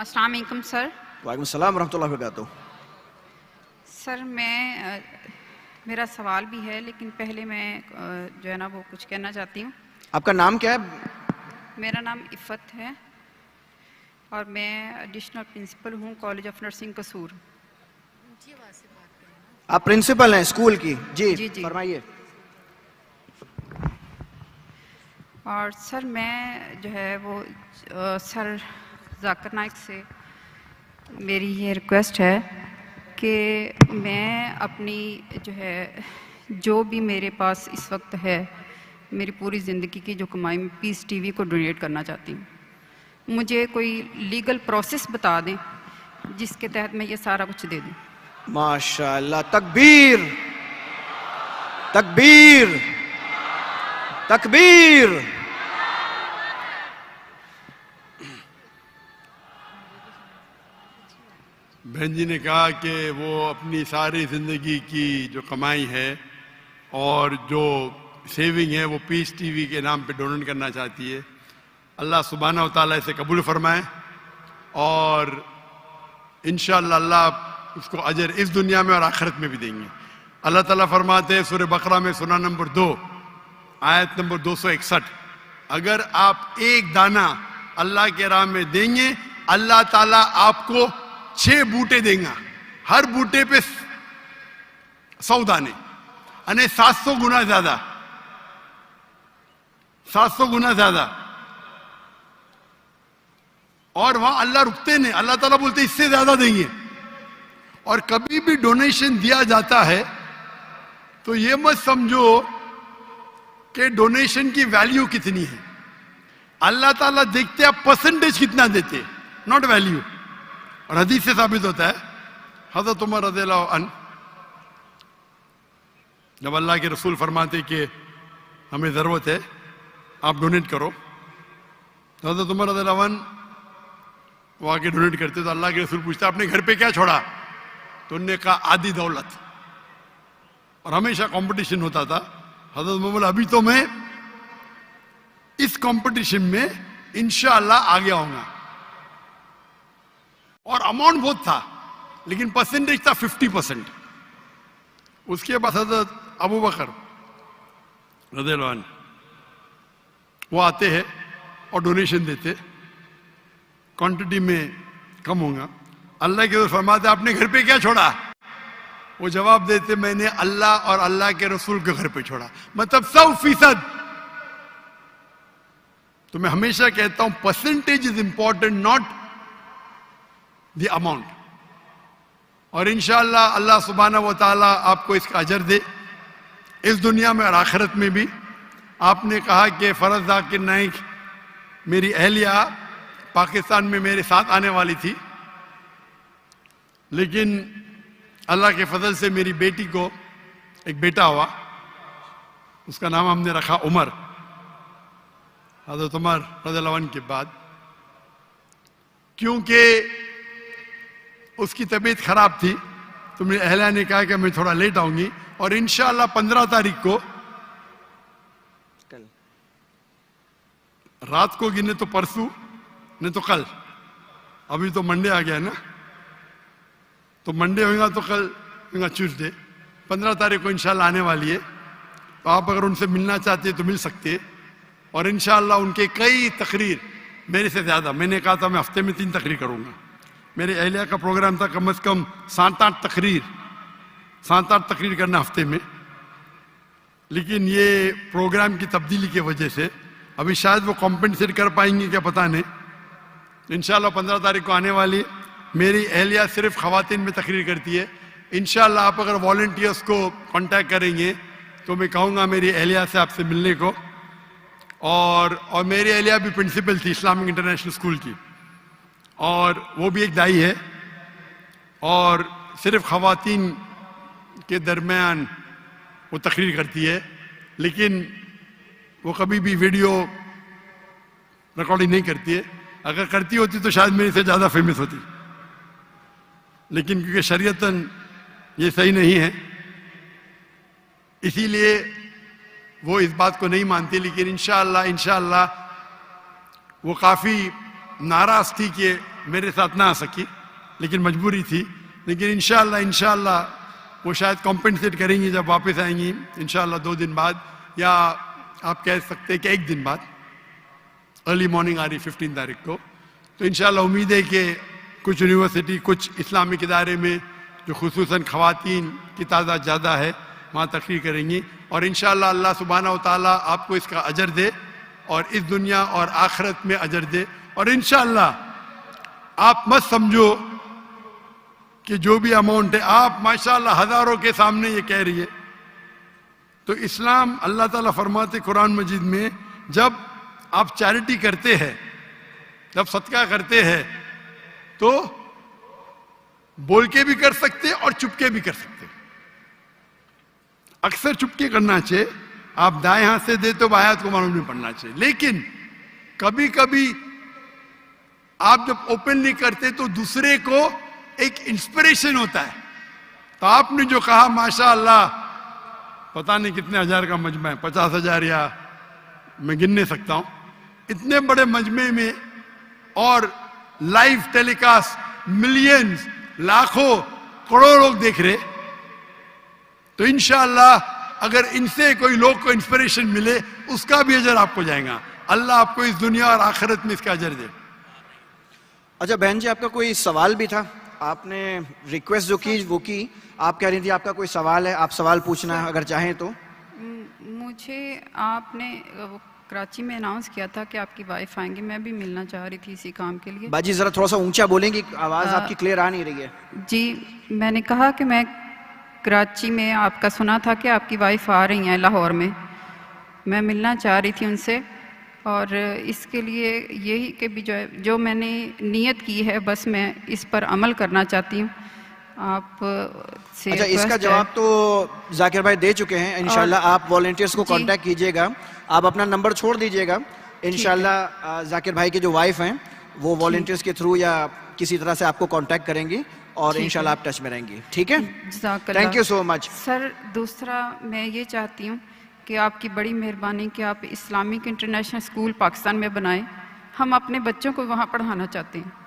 अस्सलाम वालेकुम सर। वालेकुम सलाम रहमतुल्लाहि व बरकातुहू। सर मेरा सवाल भी है, लेकिन पहले मैं जो है ना वो कुछ कहना चाहती हूँ। आपका नाम क्या है? मेरा नाम इफ़त है और मैं एडिशनल प्रिंसिपल हूँ कॉलेज ऑफ नर्सिंग कसूर। आप प्रिंसिपल हैं स्कूल की? जी जी जी। फरमाइए। और सर मैं जो है वो सर जाकिर नाइक से मेरी ये रिक्वेस्ट है कि मैं अपनी जो है जो भी मेरे पास इस वक्त है, मेरी पूरी ज़िंदगी की जो कमाई मैं पीस टीवी को डोनेट करना चाहती हूँ। मुझे कोई लीगल प्रोसेस बता दें जिसके तहत मैं ये सारा कुछ दे दूँ। माशाअल्लाह, तकबीर तकबीर तकबीर। बहन जी ने कहा कि वो अपनी सारी ज़िंदगी की जो कमाई है और जो सेविंग है वो पीस टीवी के नाम पे डोनेट करना चाहती है। अल्लाह सुब्हानहू व तआला इसे कबूल फरमाए और इंशाअल्लाह अल्लाह उसको अजर इस दुनिया में और आखिरत में भी देंगे। अल्लाह ताला फरमाते हैं सूरह बकरा में सूरा नंबर 2 आयत नंबर 261, अगर आप एक दाना अल्लाह के राह में देंगे अल्लाह ताला आपको 6 बूटे देगा, हर बूटे पे 100 दाने, यानी 700 गुना ज्यादा, 700 गुना ज्यादा। और वहां अल्लाह रुकते नहीं, अल्लाह ताला बोलते इससे ज्यादा देंगे। और कभी भी डोनेशन दिया जाता है तो ये मत समझो कि डोनेशन की वैल्यू कितनी है। अल्लाह ताला देखते आप परसेंटेज कितना देते, नॉट वैल्यू। और हदीस से साबित होता है, हज़रत उमर रज़ियल्लाहु अन्हु जब अल्लाह के रसूल फरमाते कि हमें ज़रूरत है आप डोनेट करो, तो हज़रत उमर रज़ियल्लाहु अन्हु वो आके डोनेट करते, तो अल्लाह के रसूल पूछते अपने घर पे क्या छोड़ा, तो उन्होंने कहा आधी दौलत। और हमेशा कंपटीशन होता था। हज़रत उमर बोला अभी तो मैं इस कंपटीशन में इंशाअल्लाह आगे आऊंगा। और अमाउंट बहुत था लेकिन परसेंटेज था 50%। उसके बाद हज़रत अबू बकर रज़ियल्लाहु अन्हु वो आते हैं और डोनेशन देते, क्वांटिटी में कम होगा। अल्लाह के रसूल फरमाते आपने घर पे क्या छोड़ा, वो जवाब देते मैंने अल्लाह और अल्लाह के रसूल के घर पे छोड़ा, मतलब 100%। तो मैं हमेशा कहता हूं percentage is important, not the amount. और इंशाअल्लाह अल्लाह सुब्हानहू व तआला आपको इसका अजर दे इस दुनिया में और आखिरत में भी। आपने कहा कि फरज जाकिर नाइक मेरी अहलिया पाकिस्तान में मेरे साथ आने वाली थी, लेकिन अल्लाह के फजल से मेरी बेटी को एक बेटा हुआ, उसका नाम हमने रखा उमर, हज़रत उमर रज़ियल्लाहु अन्हु के बाद। क्योंकि उसकी तबीयत खराब थी तो मेरी अहलिया ने कहा कि मैं थोड़ा लेट आऊंगी और इंशाअल्लाह 15 तारीख को रात को गिने तो परसों नहीं तो कल, अभी तो मंडे आ गया है ना, तो मंडे होगा तो कल होगा ट्यूसडे, 15 तारीख को इंशाल्लाह आने वाली है। तो आप अगर उनसे मिलना चाहते हैं तो मिल सकते हैं। और इंशाल्लाह उनके कई तकरीर मेरे से ज़्यादा, मैंने कहा था मैं हफ्ते में 3 तकरीर करूँगा, मेरे अहलिया का प्रोग्राम था कम से कम 7-8 तकरीर करना हफ्ते में। लेकिन ये प्रोग्राम की तब्दीली की वजह से अभी शायद वो कॉम्पेंसेट कर पाएंगे क्या पता नहीं। इंशाल्लाह 15 तारीख को आने वाली। मेरी अहलिया सिर्फ ख़वातीन में तकरीर करती है। इंशाल्लाह आप अगर वॉलंटियर्स को कांटेक्ट करेंगे तो मैं कहूँगा मेरी अहलिया से आपसे मिलने को। और मेरी अहलिया भी प्रिंसिपल थी इस्लामिक इंटरनेशनल स्कूल की, और वो भी एक दाई है, और सिर्फ ख़वातीन के दरमियान वो तकरीर करती है। लेकिन वो कभी भी वीडियो रिकॉर्डिंग नहीं करती है। अगर करती होती तो शायद मेरे से ज़्यादा फेमस होती, लेकिन क्योंकि शरीयतन ये सही नहीं है इसीलिए वो इस बात को नहीं मानती। लेकिन इंशाअल्लाह वो काफ़ी नाराज़ थी कि मेरे साथ ना आ सकी, लेकिन मजबूरी थी। लेकिन इंशाअल्लाह वो शायद कॉम्पेंसेट करेंगी जब वापस आएंगी, इंशाअल्लाह 2 दिन बाद, या आप कह सकते हैं कि 1 दिन बाद। अर्ली मॉर्निंग आ रही 15 तारीख को। तो इंशाअल्लाह उम्मीद है कि कुछ यूनिवर्सिटी, कुछ इस्लामिक इदारे में जो खुसूसन ख़वातीन की तादाद ज़्यादा है, वहाँ तकरीर करेंगी। और इंशाअल्लाह अल्लाह सुब्हानहू व तआला आपको इसका अजर दे, और इस दुनिया और आखिरत में अजर दे। और इंशाअल्लाह आप मत समझो कि जो भी अमाउंट है, आप माशाअल्लाह हज़ारों के सामने ये कह रही है। तो इस्लाम, अल्लाह ताला फरमाते कुरान मजीद में, जब आप चैरिटी करते हैं, जब सदका करते हैं, तो बोल के भी कर सकते और चुपके भी कर सकते। अक्सर चुपके करना चाहिए। आप दाएं हाथ से दे तो बाएं हाथ को मालूम नहीं पड़ना चाहिए। लेकिन कभी कभी आप जब ओपनली करते तो दूसरे को एक इंस्पिरेशन होता है। तो आपने जो कहा माशाअल्लाह, पता नहीं कितने हजार का मजमा है, 50,000 या मैं गिन नहीं सकता हूं, इतने बड़े मजमे में, और लाइव टेलीकास्ट मिलियंस, लाखों, करोड़ों लोग देख रहे। तो इंशाअल्लाह अगर इनसे कोई लोग को इंस्पिरेशन मिले, उसका भी अजर आपको जाएगा। अल्लाह आपको इस दुनिया और आखिरत में इसका अजर दे। अच्छा बहन जी, आपका कोई सवाल भी था? आपने रिक्वेस्ट जो की वो की, आप कह रही थी आपका कोई सवाल है, आप सवाल पूछना अगर चाहें तो। मुझे आपने कराची में अनाउंस किया था कि आपकी वाइफ आएंगी, मैं भी मिलना चाह रही थी इसी काम के लिए। बाजी जरा थोड़ा सा ऊंचा बोलेंगी, आवाज आपकी क्लियर आ नहीं रही है। जी, मैंने कहा कि मैं कराची में आपका सुना था कि आपकी वाइफ आ रही हैं लाहौर में, मैं मिलना चाह रही थी उनसे। और इसके लिए यही कि भी जो मैंने नीयत की है, बस मैं इस पर अमल करना चाहती हूँ। आप से अच्छा, इसका जवाब तो जाकिर भाई दे चुके हैं। इंशाल्लाह आप वॉलंटियर्स को कांटेक्ट कीजिएगा, आप अपना नंबर छोड़ दीजिएगा। इंशाल्लाह जाकिर भाई की जो वाइफ हैं वो वॉलंटियर्स के थ्रू या किसी तरह से आपको कांटेक्ट करेंगी, और इंशाल्लाह आप टच में रहेंगी। ठीक है, thank you so much. Sir, दूसरा मैं ये चाहती हूँ कि आपकी बड़ी मेहरबानी कि आप इस्लामिक इंटरनेशनल स्कूल पाकिस्तान में बनाएं। हम अपने बच्चों को वहाँ पढ़ाना चाहते हैं।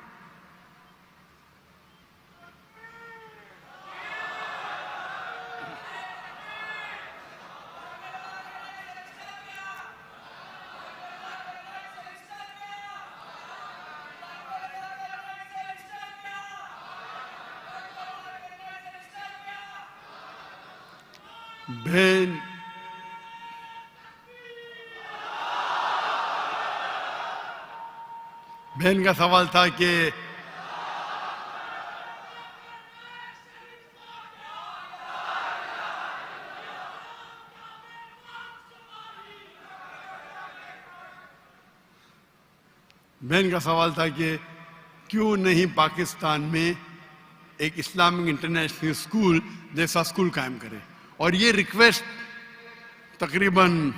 बहन का सवाल था कि क्यों नहीं पाकिस्तान में एक इस्लामिक इंटरनेशनल स्कूल जैसा स्कूल कायम करे। और ये रिक्वेस्ट तकरीबन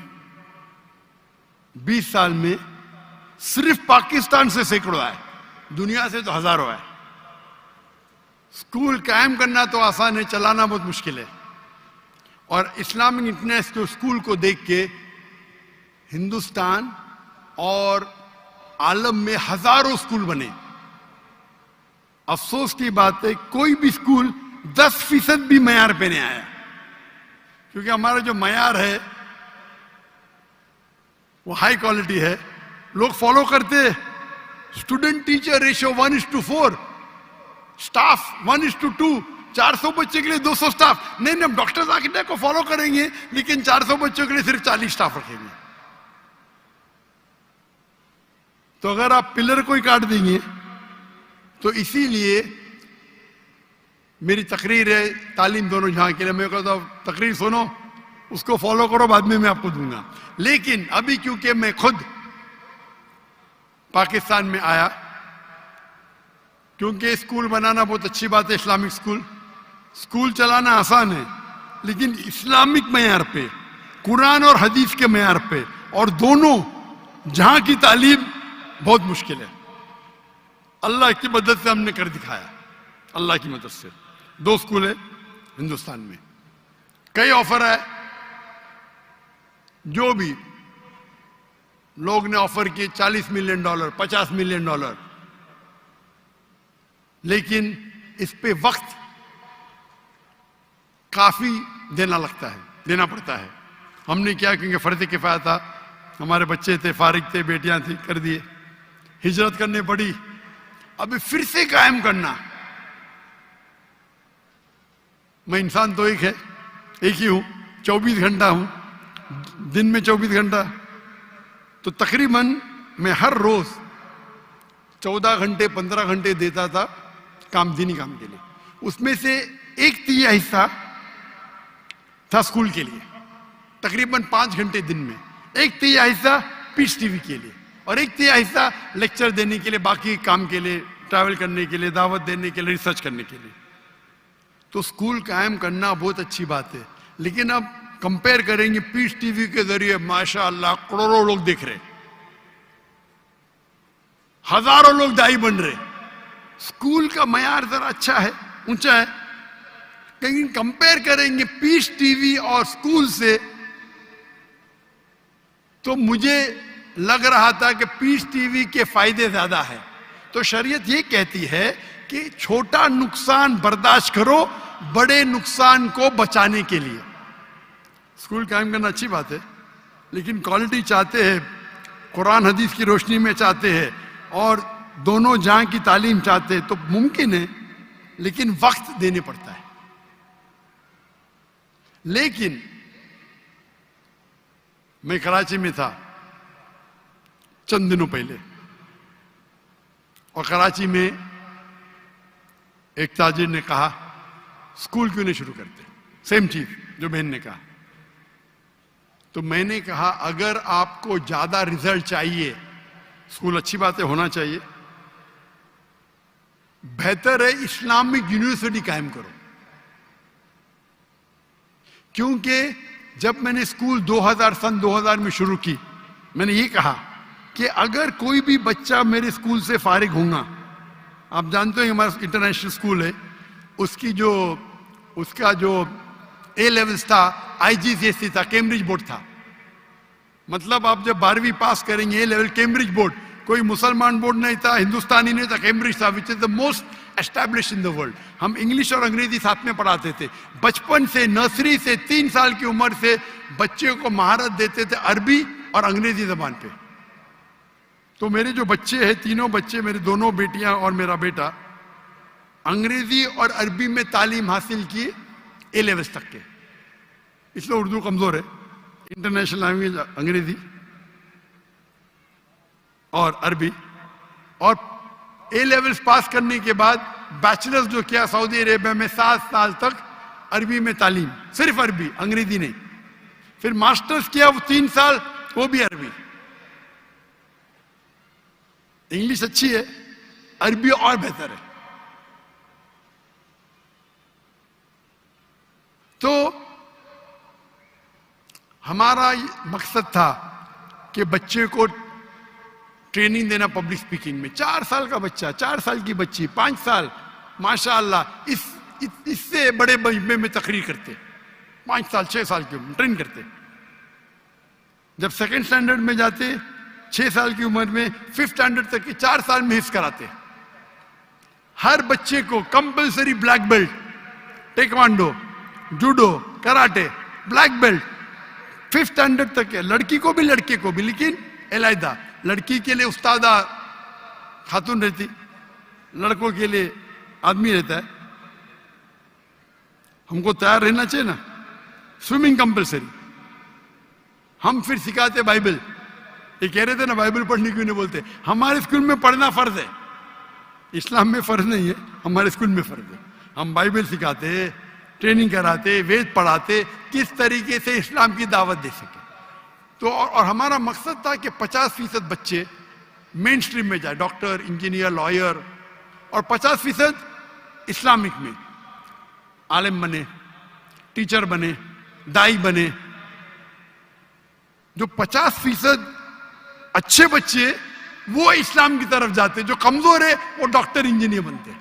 20 साल में सिर्फ पाकिस्तान से सैकड़ों है, दुनिया से तो हजारों है। स्कूल कायम करना तो आसान है, चलाना बहुत मुश्किल है। और इस्लामिक इंटरनेशनल स्कूल को देख के हिंदुस्तान और आलम में हजारों स्कूल बने। अफसोस की बात है कोई भी स्कूल 10% भी मयार पे नहीं आया, क्योंकि हमारा जो मयार है वो हाई क्वालिटी है, लोग फॉलो करते। स्टूडेंट टीचर रेशियो 1:4, स्टाफ 1:2, 400 बच्चे के लिए 200 स्टाफ। नहीं, हम डॉक्टर्स आर्किटेक्ट को फॉलो करेंगे, लेकिन 400 बच्चों के लिए सिर्फ 40 स्टाफ रखेंगे। तो अगर आप पिलर को ही काट देंगे, तो इसीलिए मेरी तकरीर है तालीम दोनों जहां के लिए। मैं कहता हूं तकरीर सुनो, उसको फॉलो करो, बाद में मैं आपको दूंगा। लेकिन अभी क्योंकि मैं खुद पाकिस्तान में आया, क्योंकि स्कूल बनाना बहुत अच्छी बात है, इस्लामिक स्कूल चलाना आसान है, लेकिन इस्लामिक मयार पे, कुरान और हदीस के मयार पे, और दोनों जहां की तालीम बहुत मुश्किल है। अल्लाह की मदद से हमने कर दिखाया, अल्लाह की मदद से। 2 स्कूल है हिंदुस्तान में, कई ऑफर है, जो भी लोग ने ऑफर किए $40 मिलियन, $50 मिलियन, लेकिन इस पे वक्त काफी देना पड़ता है। हमने क्या, क्योंकि फर्ज किफाया था, हमारे बच्चे थे, फारिग थे, बेटियां थी, कर दिए, हिजरत करनी पड़ी, अभी फिर से कायम करना। मैं इंसान तो एक ही हूं, 24 घंटा हूं, दिन में 24 घंटा, तो तकरीबन मैं हर रोज 14 घंटे 15 घंटे देता था दीनी काम के लिए। उसमें से 1/3 हिस्सा था स्कूल के लिए, तकरीबन 5 घंटे दिन में, 1/3 हिस्सा पीस टीवी के लिए, और 1/3 हिस्सा लेक्चर देने के लिए, बाकी काम के लिए, ट्रैवल करने के लिए, दावत देने के लिए, रिसर्च करने के लिए। तो स्कूल कायम करना बहुत अच्छी बात है, लेकिन अब कंपेयर करेंगे, पीस टीवी के जरिए माशाअल्लाह करोड़ों लोग देख रहे, हजारों लोग दाई बन रहे, स्कूल का मयार जरा अच्छा है, ऊंचा है, लेकिन कंपेयर करेंगे पीस टीवी और स्कूल से, तो मुझे लग रहा था कि पीस टीवी के फायदे ज्यादा है। तो शरीयत ये कहती है कि छोटा नुकसान बर्दाश्त करो बड़े नुकसान को बचाने के लिए। स्कूल कायम करना अच्छी बात है, लेकिन क्वालिटी चाहते हैं, कुरान हदीस की रोशनी में चाहते हैं, और दोनों जहां की तालीम चाहते हैं, तो मुमकिन है, लेकिन वक्त देने पड़ता है। लेकिन मैं कराची में था चंद दिनों पहले, और कराची में एक ताजिर ने कहा स्कूल क्यों नहीं शुरू करते, सेम चीज जो बहन ने कहा। तो मैंने कहा अगर आपको ज्यादा रिजल्ट चाहिए, स्कूल अच्छी बात है, होना चाहिए, बेहतर है इस्लामिक यूनिवर्सिटी कायम करो। क्योंकि जब मैंने स्कूल सन 2000 में शुरू की, मैंने ये कहा कि अगर कोई भी बच्चा मेरे स्कूल से फारिग होगा, आप जानते हैं हमारा इंटरनेशनल स्कूल है, उसका जो ए लेवल्स था IGCSE था, कैम्ब्रिज बोर्ड था, मतलब आप जब 12वीं पास करेंगे ए लेवल कैम्ब्रिज बोर्ड, कोई मुसलमान बोर्ड नहीं था, हिंदुस्तानी नहीं था, कैम्ब्रिज था, which is the most establish in the world. हम इंग्लिश और अंग्रेजी साथ में पढ़ाते थे, बचपन से, नर्सरी से, 3 साल की उम्र से बच्चे को महारत देते थे अरबी और अंग्रेजी जबान पे। तो मेरे जो बच्चे हैं, तीनों बच्चे, मेरे दोनों बेटियां और मेरा बेटा, अंग्रेजी और अरबी में तालीम हासिल की ए लेवल्स तक के, इसलिए उर्दू कमजोर है, इंटरनेशनल लैंग्वेज अंग्रेजी और अरबी। और ए लेवल्स पास करने के बाद बैचलर्स जो किया सऊदी अरेबिया में, 7 साल तक अरबी में तालीम, सिर्फ अरबी, अंग्रेजी नहीं। फिर मास्टर्स किया वो 3 साल, वो भी अरबी। इंग्लिश अच्छी है, अरबी और बेहतर है। तो हमारा मकसद था कि बच्चे को ट्रेनिंग देना पब्लिक स्पीकिंग में। 4 साल का बच्चा, 4 साल की बच्ची, 5 साल, माशाअल्लाह, इससे बड़े मजमे में तकरीर करते, 5 साल 6 साल की उम्र ट्रेन करते। जब सेकंड स्टैंडर्ड में जाते, 6 साल की उम्र में, 5th स्टैंडर्ड तक के 4 साल में हिफ्ज कराते। हर बच्चे को compulsory black belt, taekwondo, judo, karate, black belt 5th standard तक है, लड़की को भी लड़के को भी, लेकिन अलहदा। लड़की के लिए उस्तादा खातून रहती, लड़कों के लिए आदमी रहता है। हमको तैयार रहना चाहिए ना। Swimming compulsory. हम फिर सिखाते बाइबल। ये कह रहे थे ना बाइबल पढ़ने क्यों नहीं बोलते, हमारे स्कूल में पढ़ना फर्ज है, इस्लाम में फर्ज नहीं है, हमारे स्कूल में फर्ज है। हम बाइबल सिखाते, ट्रेनिंग कराते, वेद पढ़ाते, किस तरीके से इस्लाम की दावत दे सके। तो और हमारा मकसद था कि 50% बच्चे मेन स्ट्रीम में जाए, डॉक्टर, इंजीनियर, लॉयर, और 50% इस्लामिक में आलिम बने, टीचर बने, दाई बने। जो 50% अच्छे बच्चे वो इस्लाम की तरफ जाते, जो कमजोर है वो डॉक्टर, इंजीनियर बनते।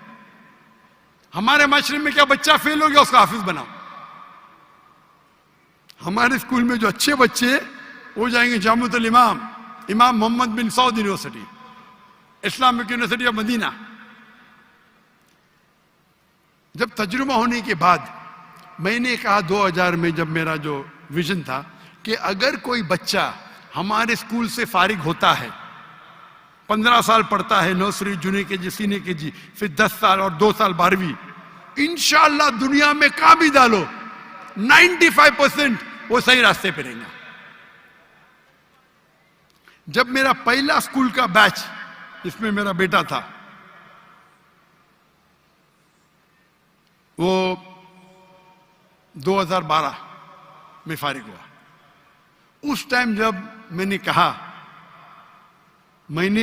हमारे माशरे में क्या बच्चा फेल हो गया उसका हाफिज बनाओ। हमारे स्कूल में जो अच्छे बच्चे वो जाएंगे Jamiatul Imam Mohammad bin Saud university, Islamic university of Medina, तजुर्बा होने के बाद मैंने कहा 2000 में, जब मेरा जो विजन था कि अगर कोई बच्चा हमारे स्कूल से फारिग होता है, 15 साल पढ़ता है, nursery, junior KG, senior KG, फिर 10 साल और 2 साल 12वीं, इंशाल्लाह दुनिया में कहां भी डालो 95% वो सही रास्ते पे रहेगा। जब मेरा पहला स्कूल का बैच, जिसमें मेरा बेटा था, वो 2012 में फारिग हुआ, उस टाइम जब मैंने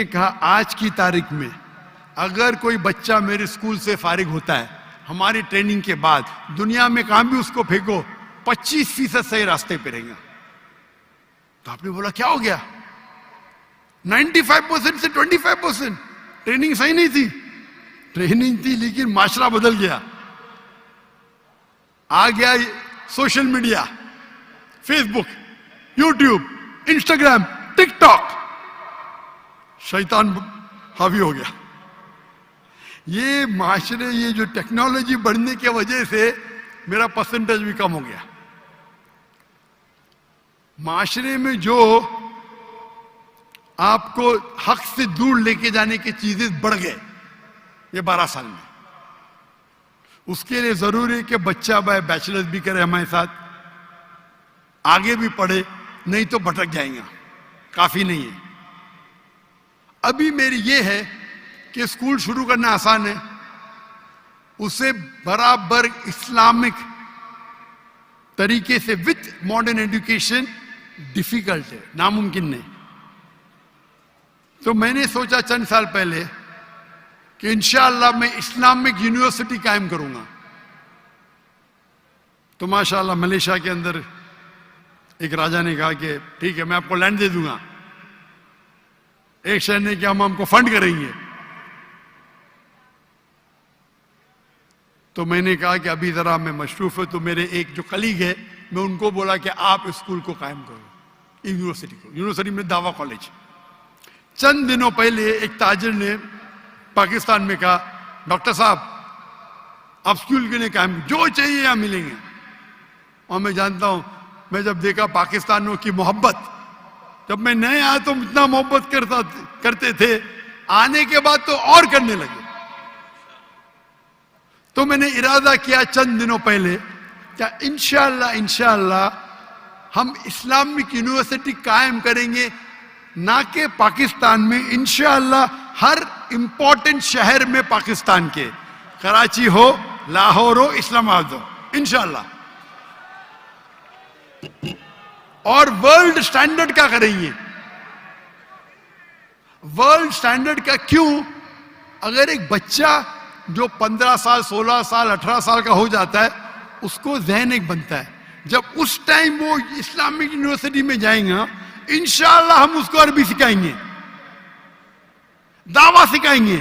कहा आज की तारीख में अगर कोई बच्चा मेरे स्कूल से फारिग होता है हमारी ट्रेनिंग के बाद, दुनिया में कहां भी उसको फेंको 25% सही रास्ते पे रहेगा। तो आपने बोला क्या हो गया? 95% से 25%। ट्रेनिंग सही नहीं थी, ट्रेनिंग थी लेकिन माशरा बदल गया। आ गया social media, Facebook, YouTube, Instagram, TikTok, शैतान हावी हो गया। ये माशरे, ये जो टेक्नोलॉजी बढ़ने की वजह से मेरा परसेंटेज भी कम हो गया। माशरे में जो आपको हक से दूर लेके जाने की चीजें बढ़ गए ये 12 साल में। उसके लिए जरूरी है कि बच्चा बैचलर्स भी करे हमारे साथ, आगे भी पढ़े, नहीं तो भटक जाएगा, काफी नहीं है। अभी मेरी ये है कि स्कूल शुरू करना आसान है, उसे बराबर इस्लामिक तरीके से विथ मॉडर्न एजुकेशन डिफिकल्ट है, नामुमकिन नहीं। तो मैंने सोचा चंद साल पहले कि इंशाअल्लाह मैं इस्लामिक यूनिवर्सिटी कायम करूंगा। तो माशाअल्लाह मलेशिया के अंदर एक राजा ने कहा कि ठीक है मैं आपको लैंड दे दूंगा। एक शहर ने कि हम हमको फंड करेंगे। तो मैंने कहा कि अभी जरा मैं मशरूफ है, तो मेरे एक जो कलीग है मैं उनको बोला कि आप स्कूल को कायम करो, यूनिवर्सिटी को। यूनिवर्सिटी में दावा कॉलेज। चंद दिनों पहले एक ताजिर ने पाकिस्तान में कहा डॉक्टर साहब आप स्कूल के लिए कायम, जो चाहिए यहां मिलेंगे। और मैं जानता हूं, मैं जब देखा पाकिस्तानियों की मोहब्बत, जब मैं नए आया तो इतना मोहब्बत करते थे, आने के बाद तो और करने लगे। तो मैंने इरादा किया चंद दिनों पहले क्या इंशाअल्लाह हम इस्लामिक यूनिवर्सिटी कायम करेंगे, ना कि पाकिस्तान में, इंशाअल्लाह हर इंपॉर्टेंट शहर में पाकिस्तान के, कराची हो, लाहौर हो, इस्लामाबाद हो, इंशाअल्लाह। और वर्ल्ड स्टैंडर्ड का करेंगे। वर्ल्ड स्टैंडर्ड का क्यों? अगर एक बच्चा जो 15 साल, 16 साल, 18 साल का हो जाता है, उसको ज़हन एक बनता है। जब उस टाइम वो इस्लामिक यूनिवर्सिटी में जाएगा, इंशाअल्लाह हम उसको अरबी सिखाएंगे, दावा सिखाएंगे।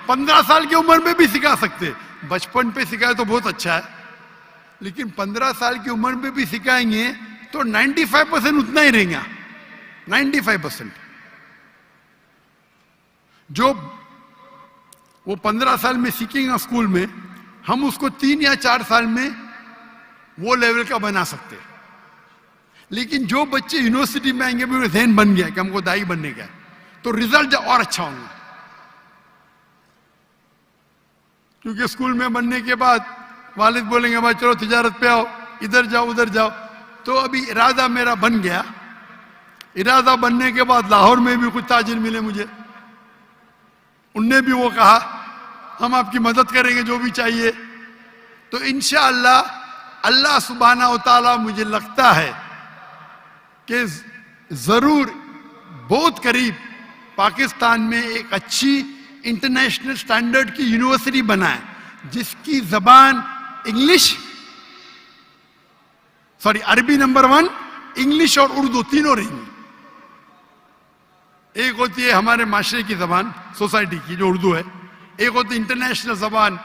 15 साल की उम्र में भी सिखा सकते, बचपन पे सिखाए तो बहुत अच्छा है, लेकिन 15 साल की उम्र में भी सिखाएंगे तो 95% उतना ही रहेगा। 95% जो वो 15 साल में सीखेगा स्कूल में, हम उसको 3 या 4 साल में वो लेवल का बना सकते। लेकिन जो बच्चे यूनिवर्सिटी में आएंगे भी ज़हन बन गया कि हमको दाई बनने का, तो रिजल्ट और अच्छा होगा। क्योंकि स्कूल में बनने के बाद वालिद बोलेंगे भाई चलो तिजारत पे आओ, इधर जाओ उधर जाओ। तो अभी इरादा मेरा बन गया। इरादा बनने के बाद लाहौर में भी कुछ ताजिर मिले मुझे, उनने भी वो कहा हम आपकी मदद करेंगे जो भी चाहिए। तो इंशाअल्लाह अल्लाह सुब्हाना व तआला, मुझे लगता है कि जरूर बहुत करीब पाकिस्तान में एक अच्छी इंटरनेशनल स्टैंडर्ड की यूनिवर्सिटी बनाए, जिसकी जबान इंग्लिश, सॉरी अरबी नंबर 1, इंग्लिश और उर्दू तीनों रहेंगी। एक होती है हमारे माशरे की जबान, सोसाइटी की जो उर्दू है, एक होती है इंटरनेशनल जबान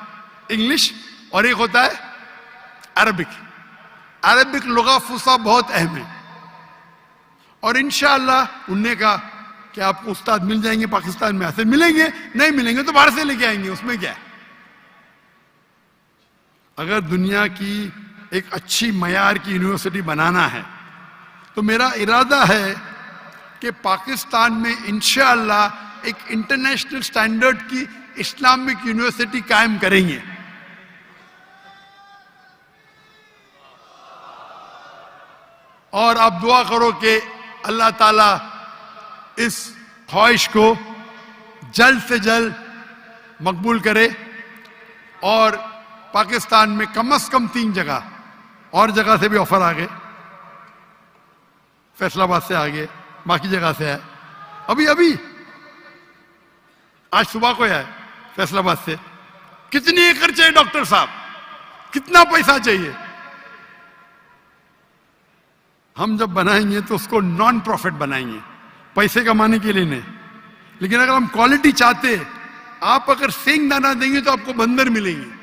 इंग्लिश, और एक होता है अरबिक। अरबिक लुगा फुसा बहुत अहम है। और इंशाअल्लाह उनने कहा कि आपको उस्ताद मिल जाएंगे पाकिस्तान में, ऐसे मिलेंगे, नहीं मिलेंगे तो बाहर से लेके आएंगे, उसमें क्या है। अगर दुनिया की एक अच्छी मयार की यूनिवर्सिटी बनाना है तो मेरा इरादा है कि पाकिस्तान में इंशाअल्लाह एक इंटरनेशनल स्टैंडर्ड की इस्लामिक यूनिवर्सिटी कायम करेंगे। और आप दुआ करो कि अल्लाह ताला इस ख्वाहिश को जल्द से जल्द मकबूल करे और पाकिस्तान में कम से कम 3 जगह, और जगह से भी ऑफर आ गए, फैसलाबाद से आ गए, बाकी जगह से है, अभी आज सुबह को है फैसलाबाद से। कितनी एकड़ चाहिए डॉक्टर साहब, कितना पैसा चाहिए? हम जब बनाएंगे तो उसको नॉन प्रॉफिट बनाएंगे, पैसे कमाने के लिए नहीं। लेकिन अगर हम क्वालिटी चाहते, आप अगर सेंग दाना देंगे तो आपको बंदर मिलेंगे।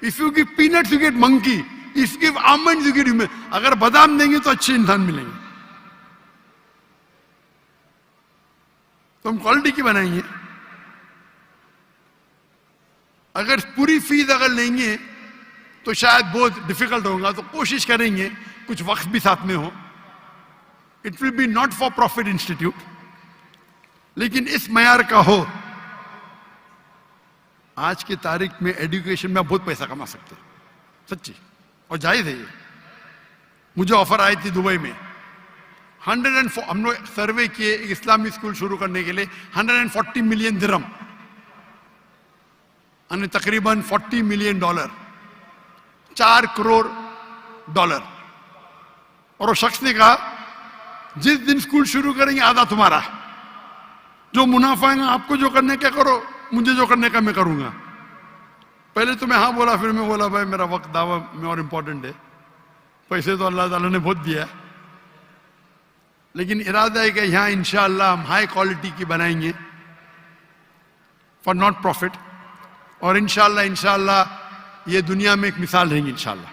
If you give peanuts you get monkey, if you give almonds you get human. अगर बादाम देंगे तो अच्छे इंसान मिलेंगे। तो हम क्वालिटी की बनाएंगे। अगर पूरी फीस अगर लेंगे तो शायद बहुत डिफिकल्ट होगा, तो कोशिश करेंगे कुछ वक्त भी साथ में हो। It will be not for profit institute, लेकिन इस मयार का हो। आज की तारीख में एजुकेशन में बहुत पैसा कमा सकते हैं, सच्ची, और जायज है ये। मुझे ऑफर आई थी दुबई में 104, हम लोग सर्वे किए एक इस्लामी स्कूल शुरू करने के लिए 140 मिलियन दिरहम, यानी तकरीबन $40 मिलियन, $4 करोड़। और वो शख्स ने कहा जिस दिन स्कूल शुरू करेंगे आधा तुम्हारा, जो मुनाफा है आपको जो करने का करो, मुझे जो करने का मैं करूंगा। पहले तो मैं हाँ बोला, फिर मैं बोला भाई मेरा वक्त दावा में और इम्पोर्टेंट है, पैसे तो अल्लाह ताला ने बहुत दिया, लेकिन इरादा है कि यहाँ इंशाअल्लाह हम हाई क्वालिटी की बनाएंगे फॉर नॉट प्रॉफिट। और इंशाअल्लाह ये दुनिया में एक मिसाल रहेंगी इंशाअल्लाह।